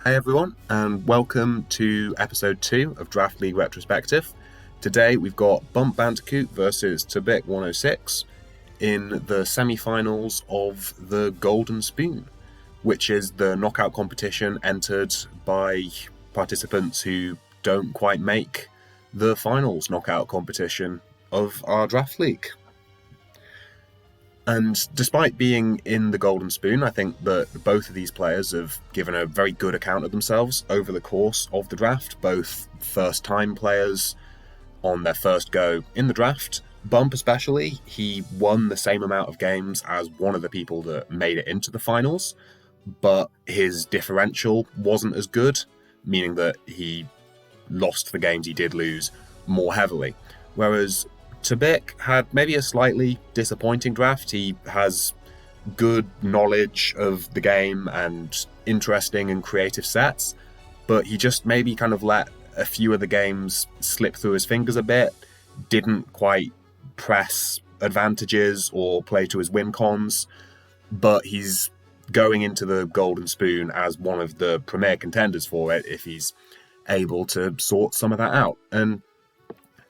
Hey everyone, and welcome to episode 2 of Draft League Retrospective. Today we've got BumpBandicoot versus TBIC106 in the semi-finals of the Golden Spoon, which is the knockout competition entered by participants who don't quite make the finals knockout competition of our draft league. And despite being in the Golden Spoon, I think that both of these players have given a very good account of themselves over the course of the draft, both first-time players on their first go in the draft. Bump especially, he won the same amount of games as one of the people that made it into the finals, but his differential wasn't as good, meaning that he lost the games he did lose more heavily. Whereas TBIC had maybe a slightly disappointing draft. He has good knowledge of the game and interesting and creative sets, but he just maybe kind of let a few of the games slip through his fingers a bit, didn't quite press advantages or play to his win cons, but he's going into the Golden Spoon as one of the premier contenders for it if he's able to sort some of that out. And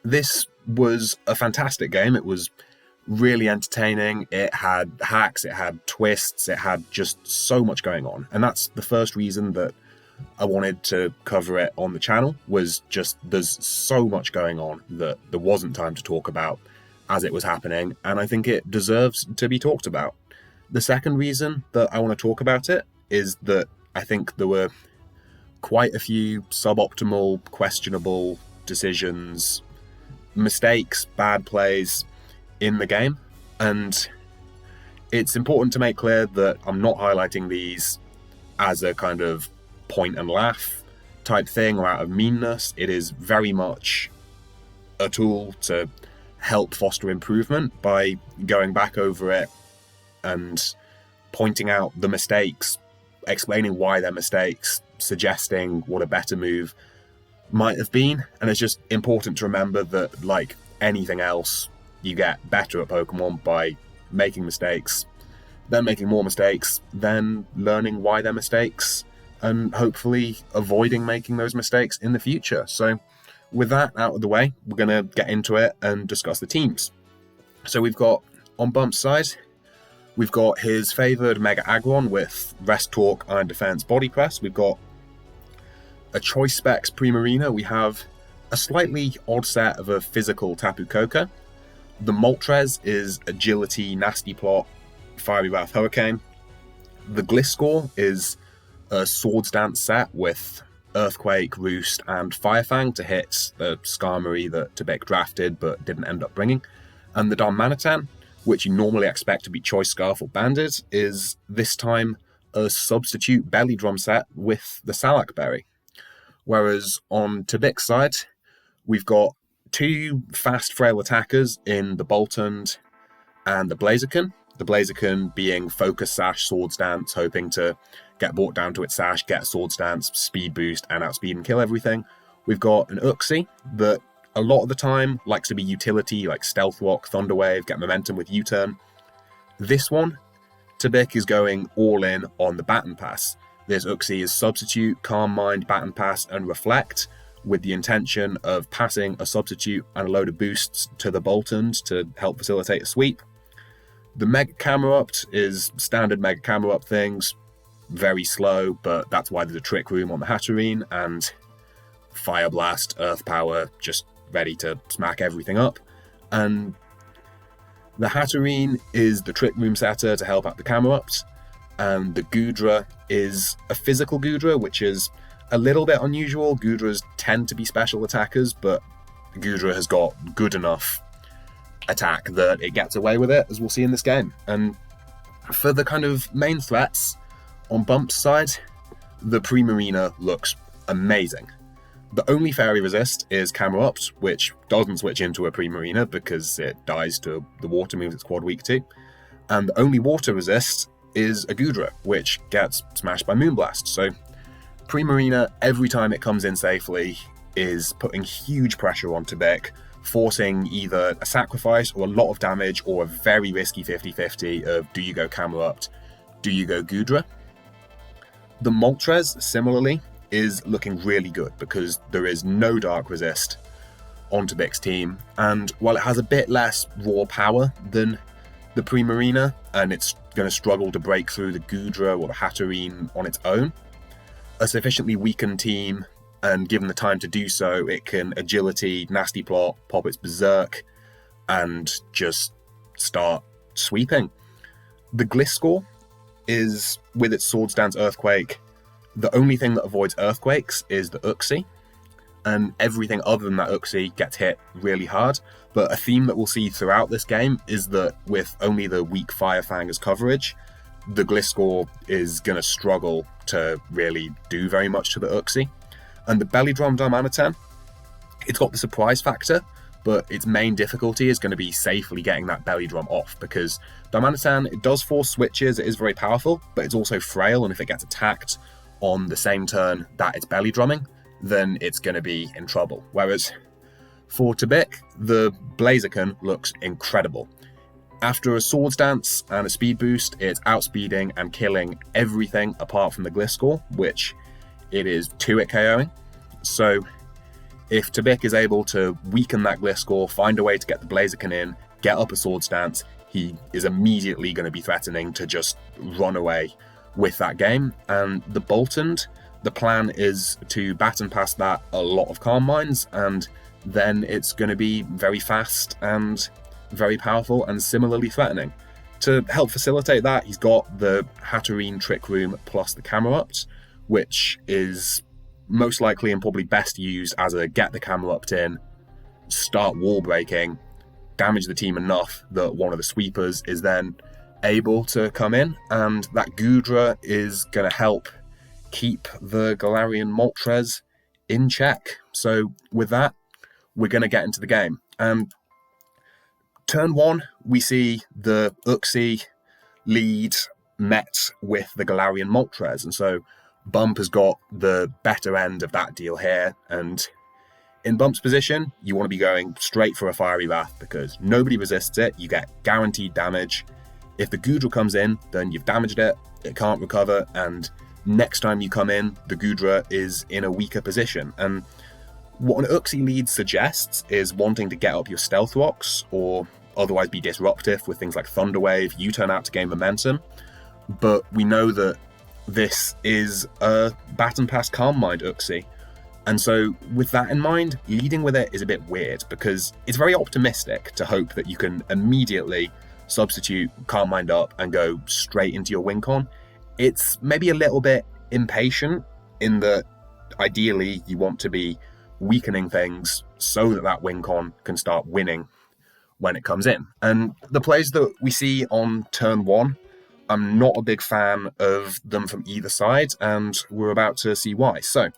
this was a fantastic game. It was really entertaining. It had hacks, it had twists, it had just so much going on. And that's the first reason that I wanted to cover it on the channel, was just there's so much going on that there wasn't time to talk about as it was happening, and I think it deserves to be talked about. The second reason that I want to talk about it is that I think there were quite a few suboptimal, questionable decisions, mistakes, bad plays in the game, and it's important to make clear that I'm not highlighting these as a kind of point and laugh type thing or out of meanness. It is very much a tool to help foster improvement by going back over it and pointing out the mistakes, explaining why they're mistakes, suggesting what a better move might have been. And it's just important to remember that, like anything else, you get better at Pokemon by making mistakes, then making more mistakes, then learning why they're mistakes, and hopefully avoiding making those mistakes in the future. So with that out of the way, we're going to get into it and discuss the teams. So we've got, on Bump's side, we've got his favoured Mega Aggron with Rest Talk, Iron Defense, Body Press. We've got a Choice Specs Primarina. We have a slightly odd set of a physical Tapu Koko. The Moltres is Agility, Nasty Plot, Fiery Wrath, Hurricane. The Gliscor is a Swords Dance set with Earthquake, Roost, and Firefang to hit the Skarmory that TBIC drafted but didn't end up bringing. And the Darmanitan, which you normally expect to be Choice Scarf or Banded, is this time a substitute Belly Drum set with the Salak Berry. Whereas on TBIC's side, we've got two fast frail attackers in the Boltund and the Blaziken. The Blaziken being Focus Sash, Swords Dance, hoping to get brought down to its Sash, get Swords Dance, Speed Boost, and outspeed and kill everything. We've got an Uxie that a lot of the time likes to be utility, like Stealth Rock, Thunder Wave, get momentum with U-Turn. This one, TBIC is going all in on the Baton Pass. This Uxie is Substitute, Calm Mind, Baton Pass, and Reflect, with the intention of passing a Substitute and a load of boosts to the Boltund to help facilitate a sweep. The Mega Camerupt is standard Mega Camerupt things, very slow, but that's why there's a Trick Room on the Hatterene, and Fire Blast, Earth Power, just ready to smack everything up. And the Hatterene is the Trick Room setter to help out the Camerupt, and the Goodra is a physical Goodra, which is a little bit unusual. Goodras tend to be special attackers, but Goodra has got good enough attack that it gets away with it, as we'll see in this game. And for the kind of main threats, on Bump's side, the Primarina looks amazing. The only Fairy Resist is Camerupt, which doesn't switch into a Primarina because it dies to the water moves it's quad weak to. And the only Water Resist is a Goodra, which gets smashed by Moonblast. So Primarina, every time it comes in safely, is putting huge pressure on TBIC, forcing either a sacrifice or a lot of damage or a very risky 50-50 of do you go Camerupt, do you go Goodra? The Moltres, similarly, is looking really good because there is no Dark Resist on TBIC's team, and while it has a bit less raw power than the Primarina, and it's going to struggle to break through the Gudra or the Hatterene on its own, a sufficiently weakened team, and given the time to do so, it can Agility, Nasty Plot, pop its Berserk, and just start sweeping. The Gliscor is, with its Swords Dance Earthquake, the only thing that avoids Earthquakes is the Uxie, and everything other than that Uxie gets hit really hard. But a theme that we'll see throughout this game is that with only the weak Firefang as coverage, the Gliscor is going to struggle to really do very much to the Uxie. And the Belly Drum Darmanitan, it's got the surprise factor, but its main difficulty is going to be safely getting that Belly Drum off, because Darmanitan, it does force switches, it is very powerful, but it's also frail, and if it gets attacked on the same turn that it's Belly Drumming, then it's going to be in trouble. Whereas for TBIC, the Blaziken looks incredible. After a Swords Dance and a speed boost, it's outspeeding and killing everything apart from the Gliscor, which it is 2-hit KOing. So if TBIC is able to weaken that Gliscor, find a way to get the Blaziken in, get up a Swords Dance, he is immediately going to be threatening to just run away with that game. And the Boltund, the plan is to baton past that a lot of Calm Minds, and then it's going to be very fast and very powerful and similarly threatening. To help facilitate that, he's got the Hatterene Trick Room plus the Camerupt, which is most likely and probably best used as a get the Camerupt in, start wall breaking, damage the team enough that one of the sweepers is then able to come in, and that Gudra is going to help keep the Galarian Moltres in check. So with that, we're going to get into the game. Turn 1, we see the Uxie lead met with the Galarian Moltres, and so Bump has got the better end of that deal here, and in Bump's position, you want to be going straight for a Fiery Wrath because nobody resists it, you get guaranteed damage. If the Gudra comes in, then you've damaged it, it can't recover, and next time you come in, the Gudra is in a weaker position. And what an Uxie lead suggests is wanting to get up your Stealth Rocks, or otherwise be disruptive with things like Thunder Wave, U-turn out to gain momentum. But we know that this is a baton pass Calm Mind Uxie. And so with that in mind, leading with it is a bit weird, because it's very optimistic to hope that you can immediately substitute Calm Mind up and go straight into your win con. It's maybe a little bit impatient in that ideally you want to be weakening things so that that win con can start winning when it comes in. And the plays that we see on turn 1, I'm not a big fan of them from either side, and we're about to see why. So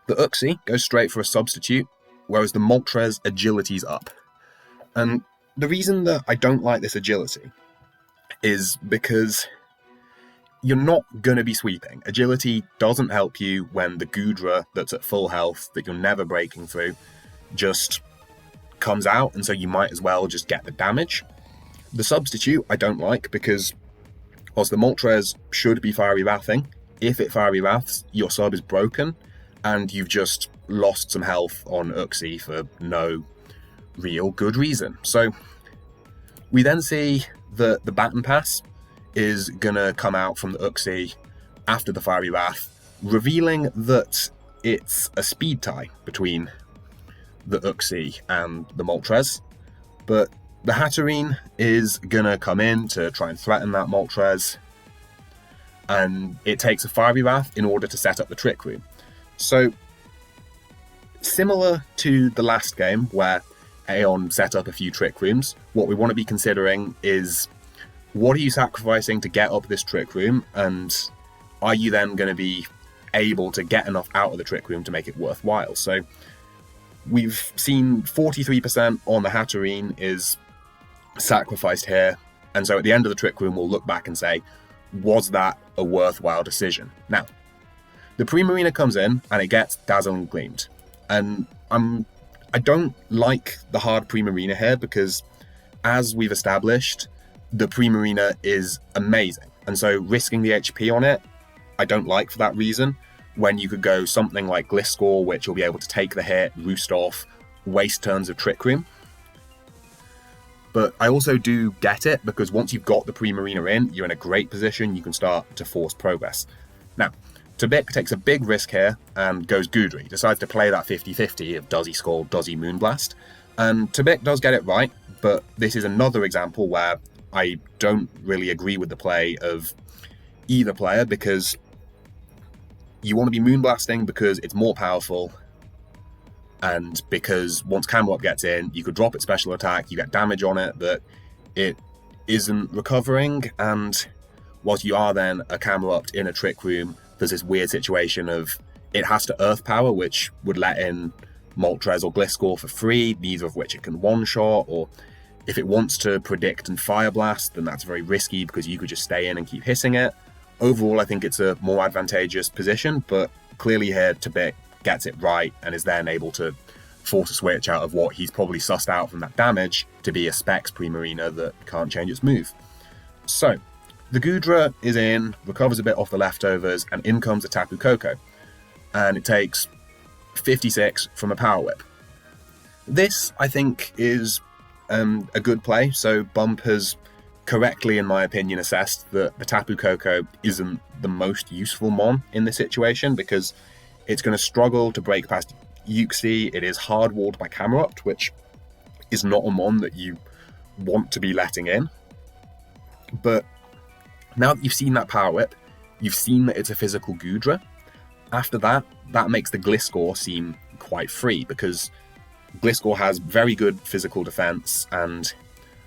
the Uxie goes straight for a substitute, whereas the Moltres Agility's up. And the reason that I don't like this Agility is because you're not going to be sweeping. Agility doesn't help you when the Gudra that's at full health, that you're never breaking through, just comes out, and so you might as well just get the damage. The substitute I don't like because whilst the Moltres should be Fiery Wrathing, if it Fiery Wraths, your sub is broken, and you've just lost some health on Uxie for no real good reason. So we then see that the Baton Pass is going to come out from the Uxie after the Fiery Wrath, revealing that it's a speed tie between the Uxie and the Moltres. But the Hatterene is going to come in to try and threaten that Moltres, and it takes a Fiery Wrath in order to set up the Trick Room. So, similar to the last game where Aeon set up a few Trick Rooms, what we want to be considering is, what are you sacrificing to get up this Trick Room, and are you then going to be able to get enough out of the Trick Room to make it worthwhile? So we've seen 43% on the Hatterene is sacrificed here, and so at the end of the Trick Room we'll look back and say, was that a worthwhile decision? Now, the Primarina comes in and it gets Dazzling Gleamed, and I don't like the hard Primarina here because, as we've established, the Primarina is amazing, and so risking the HP on it I don't like for that reason, when you could go something like Gliscor, which will be able to take the hit, roost off, waste turns of Trick Room. But I also do get it, because once you've got the Primarina in, you're in a great position, you can start to force progress. Now, TBIC takes a big risk here and goes Gudra. He decides to play that 50-50 of does he Scald, does he Moonblast? And TBIC does get it right, but this is another example where I don't really agree with the play of either player, because you want to be Moonblasting because it's more powerful, and because once Camelot gets in, you could drop its special attack, you get damage on it that it isn't recovering, and whilst you are then a Camelot in a Trick Room, there's this weird situation of it has to Earth Power, which would let in Moltres or Gliscor for free, neither of which it can one-shot, or if it wants to predict and Fire Blast, then that's very risky because you could just stay in and keep hitting it. Overall, I think it's a more advantageous position, but clearly here TBIC gets it right and is then able to force a switch out of what he's probably sussed out from that damage to be a Specs Primarina that can't change its move. So, the Gudra is in, recovers a bit off the leftovers, and in comes a Tapu Koko. And it takes 56 from a Power Whip. This, I think, is a good play. So Bump has correctly, in my opinion, assessed that the Tapu Koko isn't the most useful mon in this situation, because it's going to struggle to break past Uxie. It is hard-walled by Camelot, which is not a mon that you want to be letting in. But now that you've seen that Power Whip, you've seen that it's a physical Gudra. After that, that makes the Gliscor seem quite free, because Gliscor has very good physical defense, and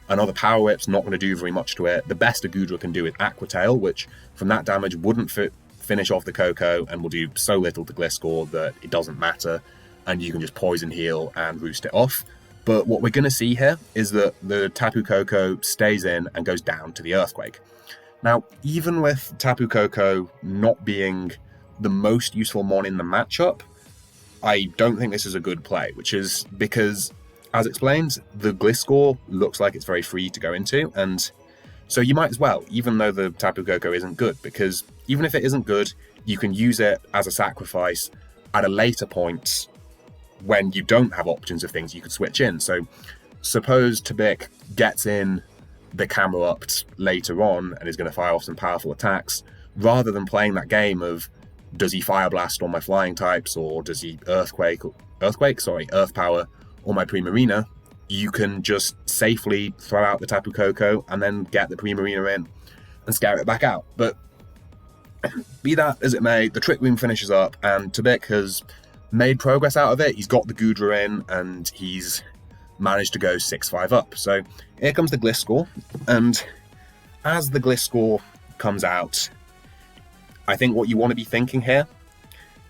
another Power Whip's not going to do very much to it. The best a Gudra can do is Aqua Tail, which from that damage wouldn't finish off the Koko and will do so little to Gliscor that it doesn't matter, and you can just Poison Heal and roost it off. But what we're going to see here is that the Tapu Koko stays in and goes down to the Earthquake. Now, even with Tapu Koko not being the most useful mon in the matchup, I don't think this is a good play, which is because, as explained, the Gliscor looks like it's very free to go into, and so you might as well, even though the Tapu Koko isn't good, because even if it isn't good, you can use it as a sacrifice at a later point when you don't have options of things you could switch in. So suppose TBIC gets in the Camelot later on and is going to fire off some powerful attacks, rather than playing that game of does he Fire Blast on my flying types, or does he Earth Power on my Primarina, you can just safely throw out the Tapu Koko and then get the Primarina in and scare it back out. But be that as it may, the Trick Room finishes up and TBIC has made progress out of it. He's got the Gudra in and he's managed to go 6-5 up. So here comes the Gliscor, and as the Gliscor comes out, I think what you want to be thinking here,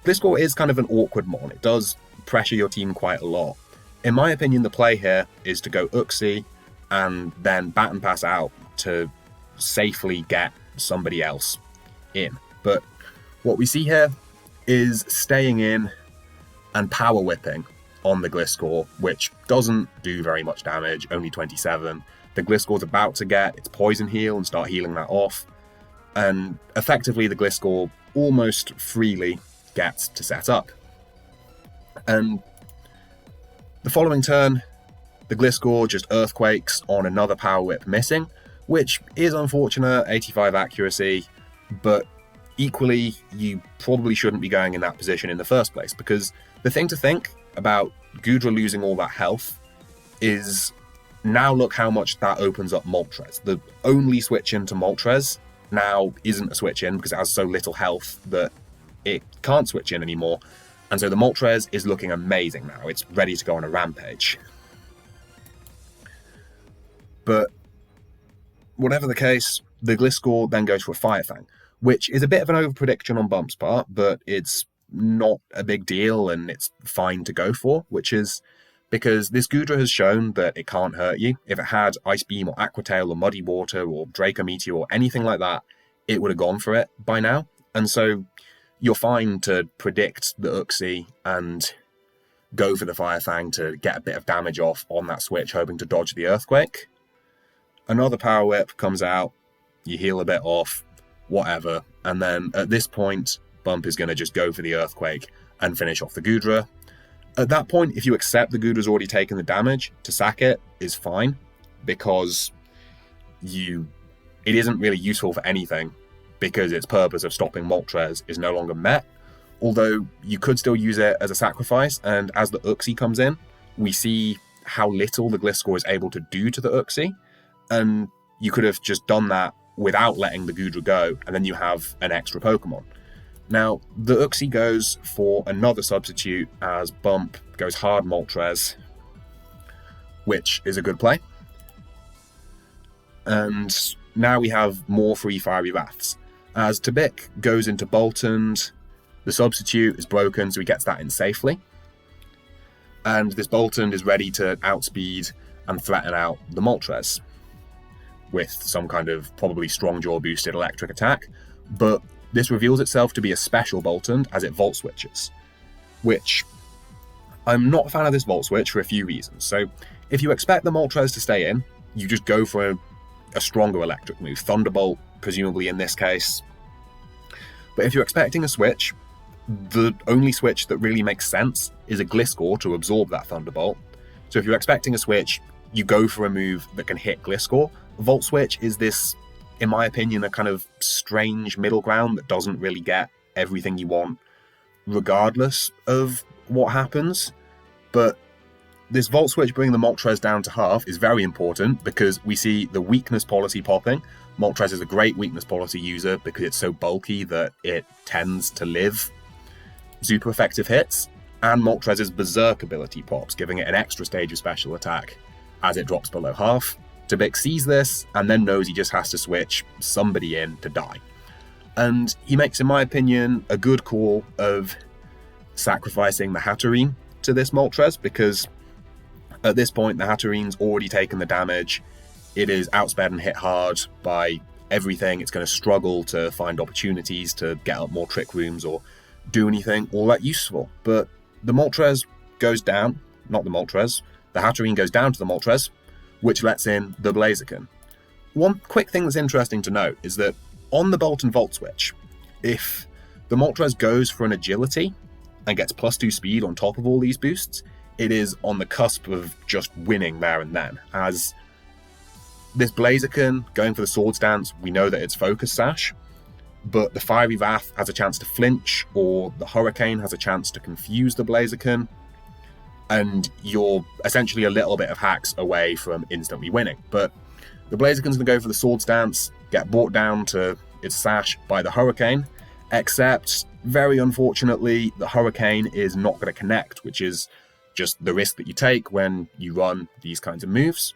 Gliscor is kind of an awkward mon. It does pressure your team quite a lot. In my opinion, the play here is to go Uxie and then bat and pass out to safely get somebody else in. But what we see here is staying in and power whipping on the Gliscor, which doesn't do very much damage, only 27. The Gliscor's about to get its Poison Heal and start healing that off, and effectively the Gliscor almost freely gets to set up. And the following turn, the Gliscor just Earthquakes on another Power Whip missing, which is unfortunate, 85 accuracy, but equally, you probably shouldn't be going in that position in the first place, because the thing to think about Gudra losing all that health is, now look how much that opens up Moltres. The only switch into Moltres now isn't a switch in because it has so little health that it can't switch in anymore. And so the Moltres is looking amazing now. It's ready to go on a rampage. But whatever the case, the Gliscor then goes for a Fire Fang, which is a bit of an overprediction on Bump's part, but it's not a big deal and it's fine to go for, which is because this Gudra has shown that it can't hurt you. If it had Ice Beam or Aqua Tail or Muddy Water or Draco Meteor or anything like that, it would have gone for it by now. And so you're fine to predict the Uxie and go for the Fire Fang to get a bit of damage off on that switch, hoping to dodge the Earthquake. Another Power Whip comes out, you heal a bit off, whatever. And then at this point, Bump is going to just go for the Earthquake and finish off the Goodra. At that point, if you accept the Goodra's already taken the damage, to sack it is fine, because it isn't really useful for anything, because its purpose of stopping Moltres is no longer met. Although you could still use it as a sacrifice, and as the Uxie comes in, we see how little the Gliscor is able to do to the Uxie, and you could have just done that without letting the Goodra go, and then you have an extra Pokemon. Now, the Uxie goes for another substitute as Bump goes hard Moltres, which is a good play. And now we have more free Fiery Wraths. As TBIC goes into Boltund, the substitute is broken, so he gets that in safely. And this Boltund is ready to outspeed and threaten out the Moltres with some kind of probably strong jaw boosted electric attack. But this reveals itself to be a special Boltund as it Volt Switches, which I'm not a fan of this Volt Switch for a few reasons. So if you expect the Moltres to stay in, you just go for a stronger electric move, Thunderbolt, presumably in this case. But if you're expecting a switch, the only switch that really makes sense is a Gliscor to absorb that Thunderbolt. So if you're expecting a switch, you go for a move that can hit Gliscor. Volt Switch is this, in my opinion, a kind of strange middle ground that doesn't really get everything you want, regardless of what happens. But this Volt Switch bringing the Moltres down to half is very important, because we see the weakness policy popping. Moltres is a great weakness policy user because it's so bulky that it tends to live super effective hits, and Moltres' Berserk ability pops, giving it an extra stage of special attack as it drops below half. TBIC sees this and then knows he just has to switch somebody in to die. And he makes, in my opinion, a good call of sacrificing the Hatterene to this Moltres, because at this point the Hatterene's already taken the damage. It is outsped and hit hard by everything. It's going to struggle to find opportunities to get up more trick rooms or do anything all that useful. But the Moltres goes down, not the Moltres, the Hatterene goes down to the Moltres, which lets in the Blaziken. One quick thing that's interesting to note is that on the Boltund Volt Switch, if the Moltres goes for an agility and gets +2 speed on top of all these boosts, it is on the cusp of just winning there and then. As this Blaziken going for the Swords Dance, we know that it's Focus Sash, but the Fiery Wrath has a chance to flinch, or the Hurricane has a chance to confuse the Blaziken, and you're essentially a little bit of hacks away from instantly winning. But the Blaziken's going to go for the Swords Dance, get brought down to its Sash by the Hurricane, except, very unfortunately, the Hurricane is not going to connect, which is just the risk that you take when you run these kinds of moves.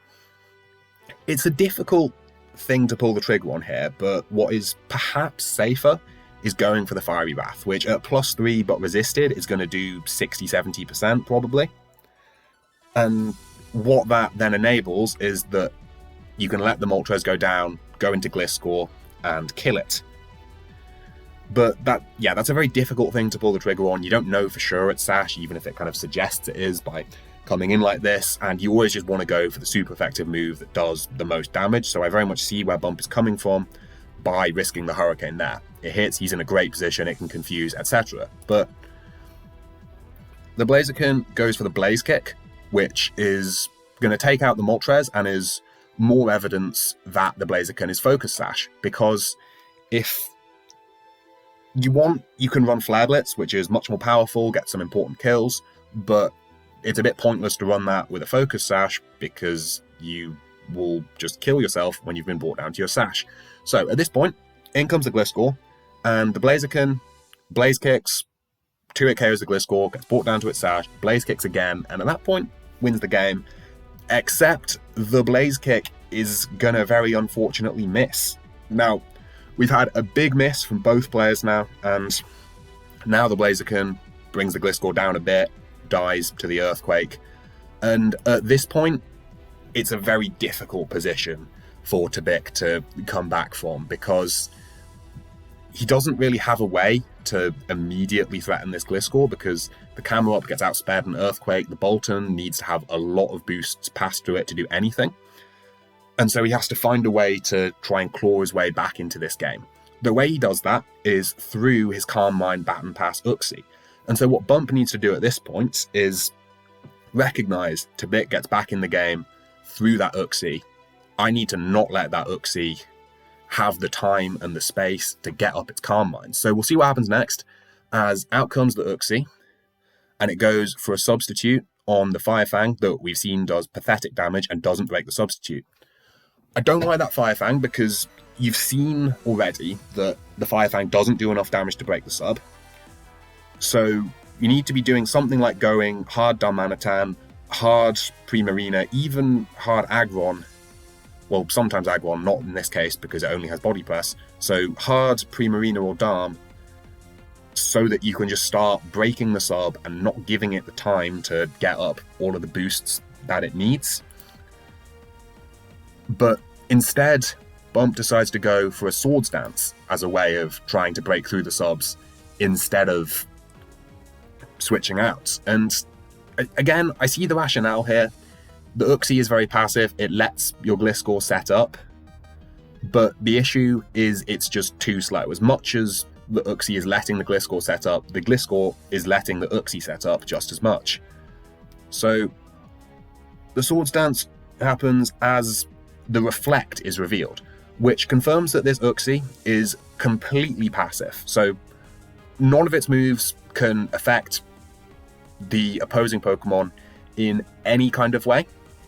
It's a difficult thing to pull the trigger on here, but what is perhaps safer is going for the Fiery Wrath, which at +3 but resisted is going to do 60-70% probably. And what that then enables is that you can let the Moltres go down, go into Gliscor, and kill it. But that's a very difficult thing to pull the trigger on. You don't know for sure it's Sash, even if it kind of suggests it is by coming in like this, and you always just want to go for the super effective move that does the most damage. So I very much see where Bump is coming from by risking the Hurricane there. It hits, he's in a great position, it can confuse, etc. But the Blaziken goes for the Blaze Kick, which is going to take out the Moltres and is more evidence that the Blaziken is Focus Sash, because if you want, you can run Flare Blitz, which is much more powerful, get some important kills, but it's a bit pointless to run that with a Focus Sash because you will just kill yourself when you've been brought down to your Sash. So at this point, in comes the Gliscor, and the Blaziken Blaze Kicks, 2-hit KOs the Gliscor, gets brought down to its Sash, Blaze Kicks again, and at that point, wins the game. Except the Blaze Kick is gonna very unfortunately miss. Now, we've had a big miss from both players now, and now the Blaziken brings the Gliscor down a bit, dies to the Earthquake, and at this point, it's a very difficult position for TBIC to come back from, because he doesn't really have a way to immediately threaten this Gliscor, because the camera up gets outsped an Earthquake, the Boltund needs to have a lot of boosts passed through it to do anything. And so he has to find a way to try and claw his way back into this game. the way he does that is through his Calm Mind Baton Pass Uxie. And so what Bump needs to do at this point is recognize TBIC gets back in the game through that Uxie. I need to not let that Uxie have the time and the space to get up its Calm Mind. So we'll see what happens next, as out comes the Uxie, and it goes for a substitute on the Firefang that we've seen does pathetic damage and doesn't break the substitute. I don't like that Firefang because you've seen already that the Firefang doesn't do enough damage to break the sub. So you need to be doing something like going hard Darmanitan, hard Primarina, even hard Aggron. Well, sometimes Aggron, not in this case because it only has body press. So hard Primarina or Darm, so that you can just start breaking the sub and not giving it the time to get up all of the boosts that it needs. But instead, Bump decides to go for a Swords Dance as a way of trying to break through the subs instead of switching out. And again, I see the rationale here. The Uxie is very passive, it lets your Gliscor set up, but the issue is it's just too slow. As much as the Uxie is letting the Gliscor set up, the Gliscor is letting the Uxie set up just as much. So the Swords Dance happens as the Reflect is revealed, which confirms that this Uxie is completely passive. So none of its moves can affect the opposing Pokemon in any kind of way,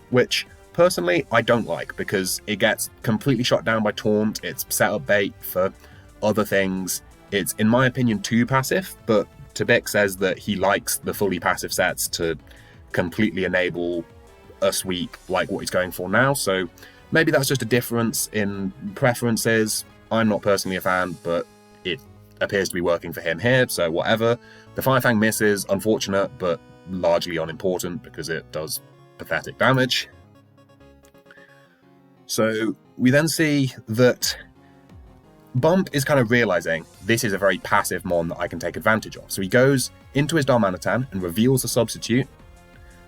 which personally I don't like because it gets completely shot down by Taunt, it's set up bait for other things. It's, in my opinion, too passive, but TBIC says that he likes the fully passive sets to completely enable a sweep like what he's going for now, so maybe that's just a difference in preferences. I'm not personally a fan, but it appears to be working for him here, so whatever. The Firefang misses, unfortunate, but largely unimportant because it does pathetic damage. So we then see that Bump is kind of realizing this is a very passive mon that I can take advantage of. So he goes into his Darmanitan and reveals a substitute,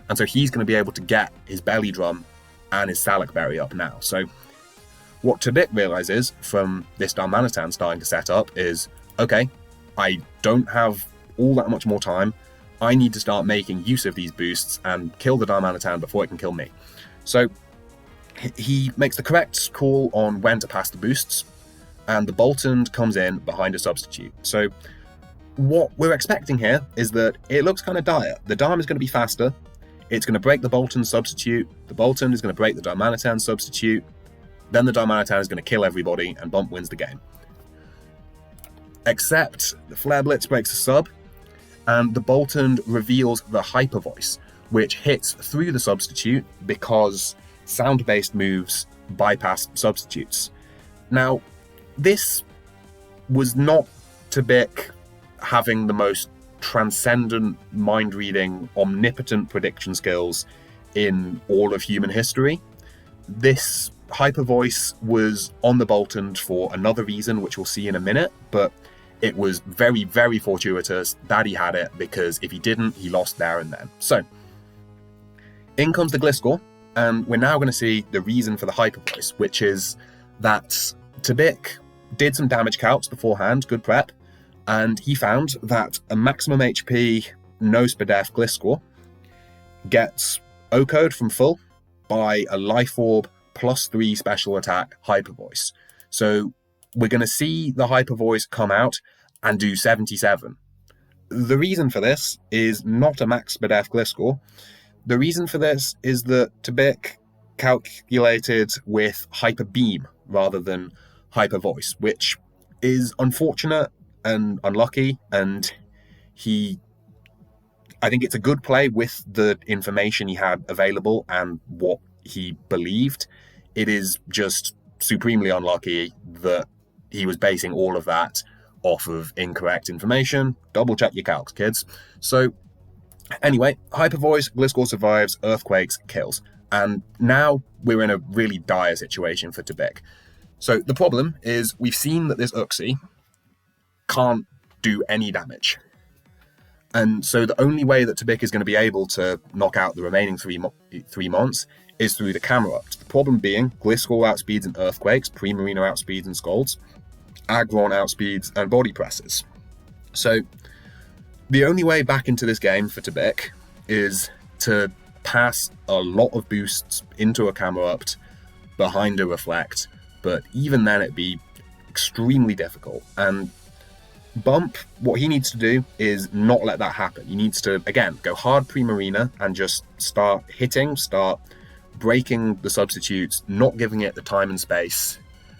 and so he's going to be able to get his Belly Drum and his Salac Berry up now. So what TBIC realizes from this Darmanitan starting to set up is, okay, I don't have all that much more time. I need to start making use of these boosts and kill the Darmanitan before it can kill me. So he makes the correct call on when to pass the boosts, and the Boltund comes in behind a substitute. So what we're expecting here is that it looks kind of dire. The Darm is going to be faster, it's going to break the Boltund substitute, the Boltund is going to break the Darmanitan substitute, then the Darmanitan is going to kill everybody, and Bump wins the game. Except the Flare Blitz breaks the sub, and the Boltund reveals the Hyper Voice, which hits through the substitute because sound-based moves bypass substitutes. Now, this was not TBIC having the most transcendent, mind-reading, omnipotent prediction skills in all of human history. This Hyper Voice was on the Boltund for another reason, which we'll see in a minute, but it was very, very fortuitous that he had it, because if he didn't, he lost there and then. So, in comes the Gliscor, and we're now going to see the reason for the Hyper Voice, which is that TBIC did some damage calcs beforehand, good prep, and he found that a maximum HP no Spadef Gliscor gets OHKO'd from full by a Life Orb +3 special attack Hyper Voice. So we're going to see the Hyper Voice come out and do 77. The reason for this is not a max Spadef Gliscor. The reason for this is that TBIC calculated with Hyper Beam rather than Hyper Voice, which is unfortunate and unlucky, and I think it's a good play with the information he had available and what he believed. It is just supremely unlucky that he was basing all of that off of incorrect information. Double check your calcs, kids. So anyway, Hyper Voice, Gliscor survives, Earthquakes, kills. And now we're in a really dire situation for TBIC. So the problem is we've seen that this Uxie can't do any damage. And so the only way that TBIC is going to be able to knock out the remaining three mons is through the Camerupt. The problem being Gliscor outspeeds and Earthquakes, Primarina outspeeds and Scalds. aggron outspeeds, and body presses. So the only way back into this game for TBIC is to pass a lot of boosts into a Camerupt behind a Reflect, but even then it'd be extremely difficult. And Bump, what he needs to do is not let that happen. He needs to, again, go hard pre-Marina and just start breaking the substitutes, not giving it the time and space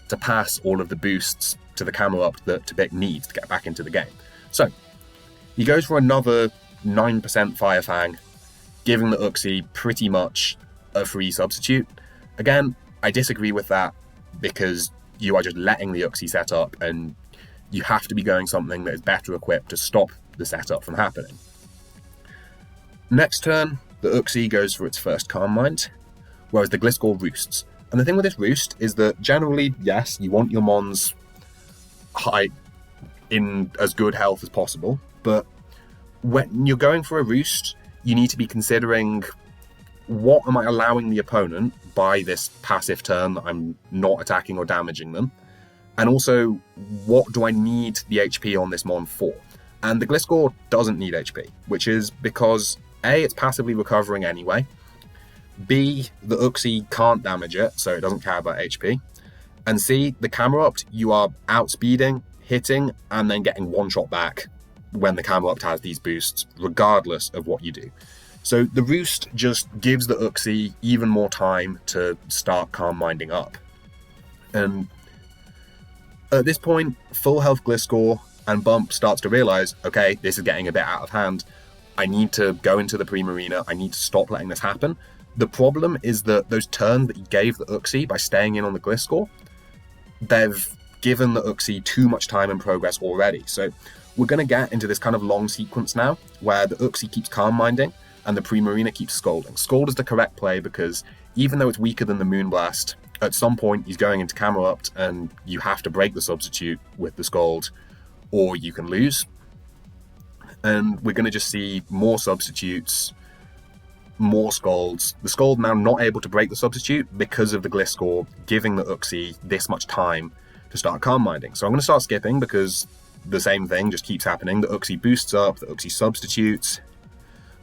to pass all of the boosts to the Camerupt that TBIC needs to get back into the game. So he goes for another 9% Fire Fang, giving the Uxie pretty much a free substitute. Again, I disagree with that because you are just letting the Uxie set up, and you have to be going something that is better equipped to stop the setup from happening. Next turn, the Uxie goes for its first Calm Mind, whereas the Gliscor roosts. And the thing with this roost is that generally, yes, you want your Mons high in as good health as possible, but when you're going for a roost, you need to be considering, what am I allowing the opponent by this passive turn that I'm not attacking or damaging them? And also, what do I need the HP on this Mon for? And the Gliscor doesn't need HP, which is because A, it's passively recovering anyway, B, the Uxie can't damage it, so it doesn't care about HP, and C, the Camerupt, you are outspeeding, hitting, and then getting one shot back when the Camerupt has these boosts, regardless of what you do. So the Roost just gives the Uxie even more time to start Calm Minding up. And at this point, full health Gliscor and Bump starts to realize, okay, this is getting a bit out of hand. I need to go into the Pre-Marina. I need to stop letting this happen. The problem is that those turns that he gave the Uxie by staying in on the Gliscor, they've given the Uxie too much time and progress already. So we're going to get into this kind of long sequence now where the Uxie keeps Calm Minding and the Pre-Marina keeps Scolding. Scold is the correct play because even though it's weaker than the Moonblast, at some point he's going into Camerupt and you have to break the substitute with the Scold or you can lose. And we're going to just see more substitutes, more Scolds. The Scold now not able to break the substitute because of the Gliscor giving the Uxie this much time to start Calm Minding. So I'm going to start skipping because the same thing just keeps happening. The Uxie boosts up, the Uxie substitutes.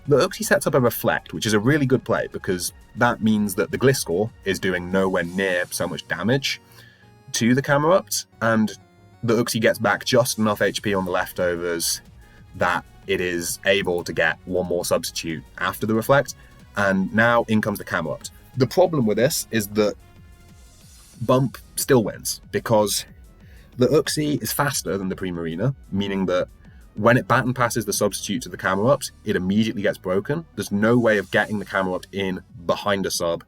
The Uxie sets up a Reflect, which is a really good play because that means that the Gliscor is doing nowhere near so much damage to the Camerupt, and the Uxie gets back just enough HP on the leftovers that it is able to get one more substitute after the Reflect, and now in comes the Camerupt. The problem with this is that Bump still wins because the Uxie is faster than the Pre-Marina, meaning that when it baton passes the substitute to the Camerupt, it immediately gets broken. There's no way of getting the Camerupt in behind a sub,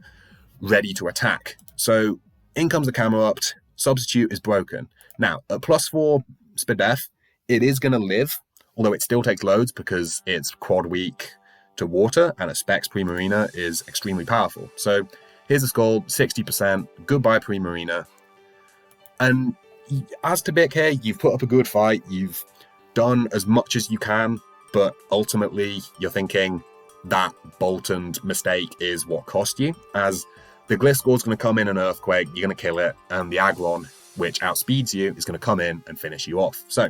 ready to attack. So in comes the Camerupt, substitute is broken. Now, at +4 Spadef, it is going to live, although it still takes loads because it's quad weak to water, and a Specs Pre-Marina is extremely powerful. So here's a Skull, 60%, goodbye Pre-Marina. And as TBIC here, you've put up a good fight, you've done as much as you can, but ultimately you're thinking that Boltoned mistake is what cost you, as the Gliscor's going to come in an Earthquake, you're going to kill it, and the Aggron, which outspeeds you, is going to come in and finish you off. So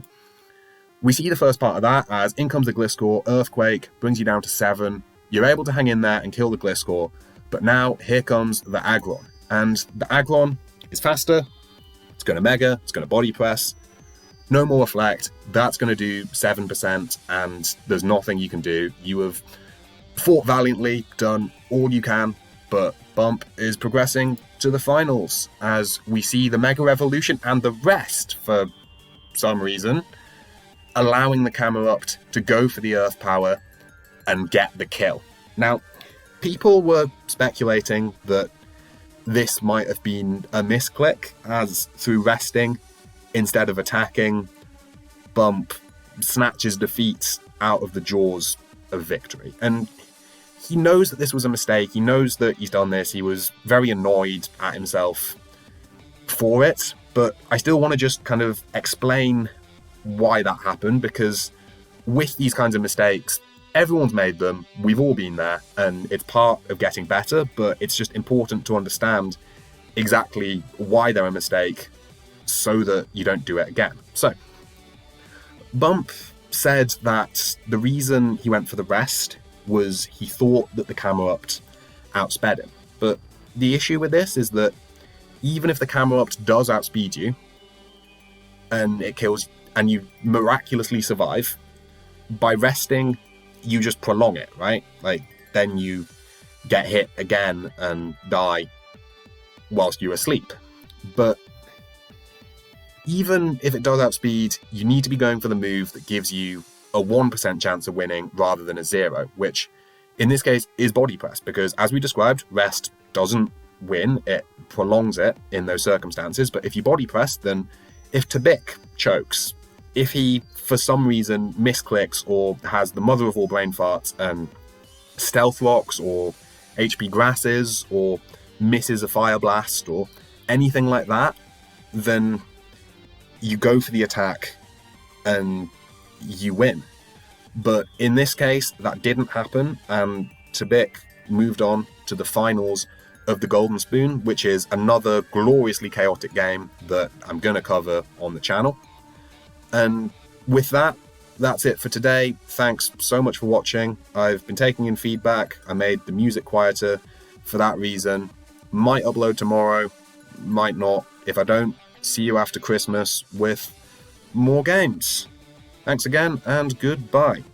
we see the first part of that as in comes the Gliscor, Earthquake, brings you down to 7, you're able to hang in there and kill the Gliscor, but now here comes the Aggron, and the Aggron is faster, it's going to Mega, it's going to Body Press, no more Reflect, that's going to do 7%, and there's nothing you can do. You have fought valiantly, done all you can, but Bump is progressing to the finals as we see the Mega Revolution and the rest, for some reason, allowing the Camerupt to go for the Earth Power and get the kill. Now, people were speculating that this might have been a misclick, as through resting, instead of attacking, Bump snatches defeats out of the jaws of victory. And he knows that this was a mistake. He knows that he's done this. He was very annoyed at himself for it. But I still want to just kind of explain why that happened, because with these kinds of mistakes, everyone's made them. We've all been there, and it's part of getting better. But it's just important to understand exactly why they're a mistake so that you don't do it again. So, Bump said that the reason he went for the rest was he thought that the camera up outsped him. But the issue with this is that even if the camera up does outspeed you, and it kills, and you miraculously survive, by resting, you just prolong it, right? Like, then you get hit again and die whilst you're asleep. But even if it does outspeed, you need to be going for the move that gives you a 1% chance of winning rather than a 0, which in this case is body press, because as we described, rest doesn't win, it prolongs it in those circumstances. But if you body press, then if TBIC chokes, if he for some reason misclicks or has the mother of all brain farts and stealth rocks or HP grasses or misses a fire blast or anything like that, then you go for the attack and you win. But in this case, that didn't happen, and TBIC moved on to the finals of the Golden Spoon, which is another gloriously chaotic game that I'm going to cover on the channel. And with that, that's it for today. Thanks so much for watching. I've been taking in feedback. I made the music quieter for that reason. Might upload tomorrow, might not. If I don't, see you after Christmas with more games. Thanks again, and goodbye.